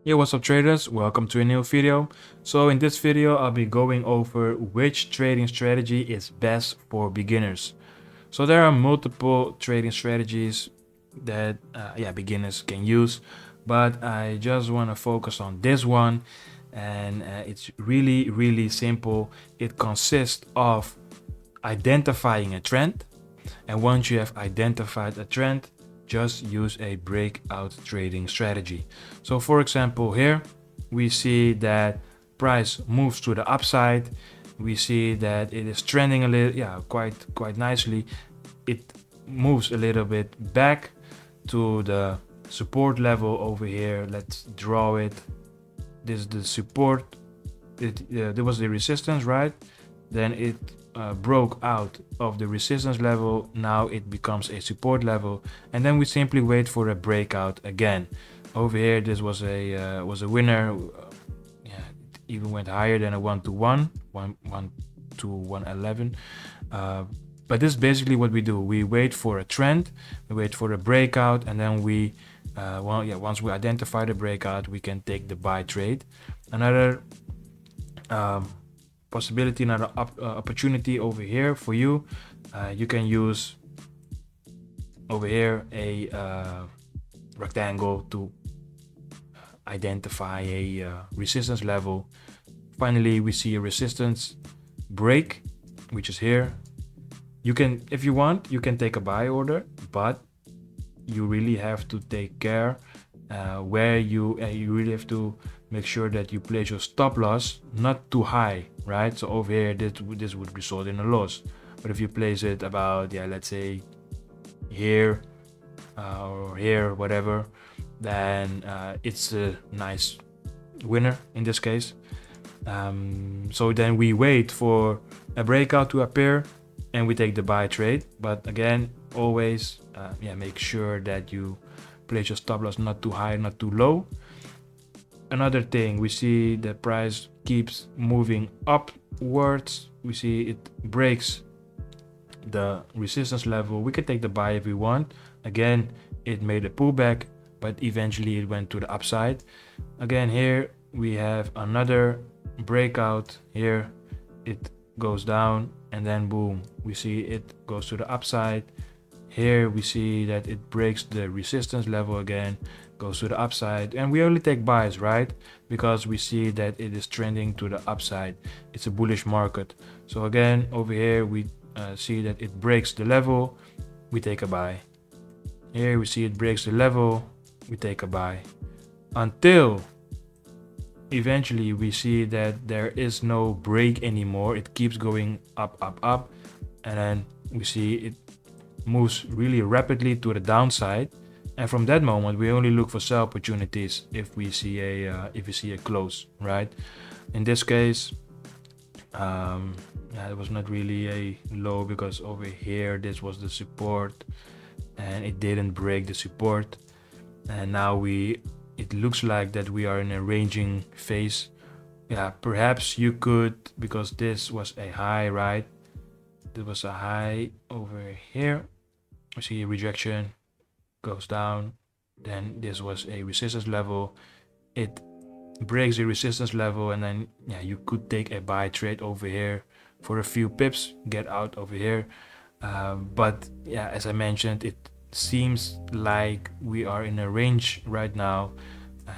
Yo, what's up traders? Welcome to a new video. So in this video, I'll be going over which trading strategy is best for beginners. So there are multiple trading strategies that beginners can use, but I just want to focus on this one, and it's really simple. It consists of identifying a trend, and once you have identified a trend, just use a breakout trading strategy. So for example, here we see that price moves to the upside. We see that it is trending a little, quite nicely. It moves a little bit back to the support level over here. Let's draw it. This is the support. There was the resistance, right? Then it broke out of the resistance level. Now it becomes a support level, and then we simply wait for a breakout again. Over here, this was a winner. It even went higher than a 1-to-1, 1 to 111. But this is basically what we do. We wait for a trend, we wait for a breakout, and then once we identify the breakout, we can take the buy trade. Another possibility, another opportunity over here for you. You can use over here a rectangle to identify a resistance level. Finally, we see a resistance break, which is here. You can, if you want, you can take a buy order, but you really have to take care where you really have to make sure that you place your stop loss not too high, right? So over here, this would result in a loss. But if you place it about, let's say here or here, whatever, then it's a nice winner in this case. So then we wait for a breakout to appear and we take the buy trade. But again, always make sure that you place your stop loss not too high, not too low. Another thing, we see the price keeps moving upwards. We see it breaks the resistance level. We can take the buy if we want. Again, it made a pullback, but eventually it went to the upside. Again, here we have another breakout. Here it goes down, and then boom, we see it goes to the upside. Here we see that it breaks the resistance level again, goes to the upside, and we only take buys, right? Because we see that it is trending to the upside. It's a bullish market. So again, over here we see that it breaks the level, we take a buy. Here we see it breaks the level, we take a buy, until eventually we see that there is no break anymore. It keeps going up, and then we see it moves really rapidly to the downside. And from that moment, we only look for sell opportunities if we see a close, right? In this case, it was not really a low, because over here this was the support, and it didn't break the support. And now it looks like that we are in a ranging phase. Perhaps you could, because this was a high, right? There was a high over here. We see a rejection, goes down, then this was a resistance level. It breaks the resistance level, and then you could take a buy trade over here for a few pips, get out over here. But as I mentioned, it seems like we are in a range right now,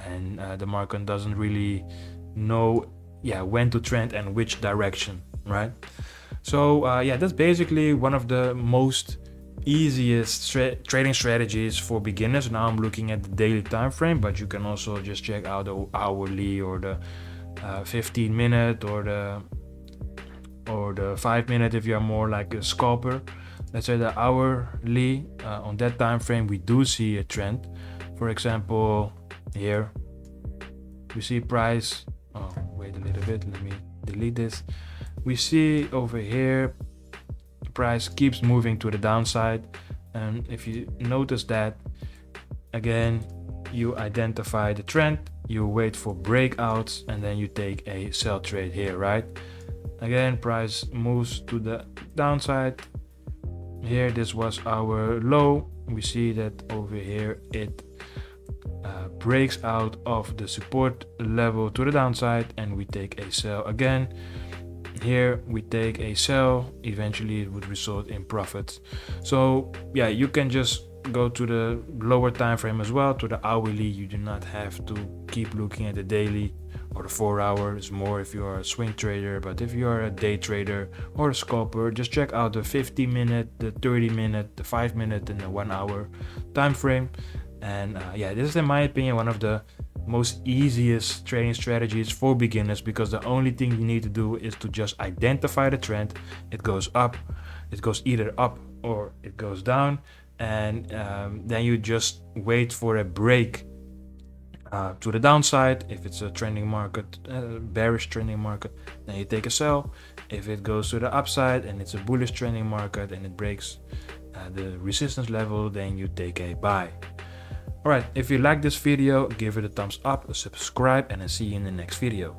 and the market doesn't really know when to trend and which direction, right? So that's basically one of the most easiest trading strategies for beginners. Now I'm looking at the daily time frame, but you can also just check out the hourly or the 15-minute or the 5-minute if you are more like a scalper. Let's say the hourly, on that time frame we do see a trend. For example, here we see price, wait a little bit, let me delete this. We see over here price keeps moving to the downside, and if you notice that, again, you identify the trend, you wait for breakouts, and then you take a sell trade here, right? Again, price moves to the downside. Here this was our low. We see that over here it breaks out of the support level to the downside, and we take a sell again. Here we take a sell, eventually it would result in profits. So yeah, you can just go to the lower time frame as well, to the hourly. You do not have to keep looking at the daily or the 4 hours, more if you are a swing trader. But if you are a day trader or a scalper, just check out the 50-minute, the 30-minute, the 5-minute, and the 1 hour time frame. And yeah, this is in my opinion one of the most easiest trading strategies for beginners, because the only thing you need to do is to just identify the trend. It goes up, it goes either up or it goes down, and then you just wait for a break to the downside. If it's a trending market, bearish trending market, then you take a sell. If it goes to the upside and it's a bullish trending market and it breaks the resistance level, then you take a buy. Alright, if you like this video, give it a thumbs up, subscribe, and I'll see you in the next video.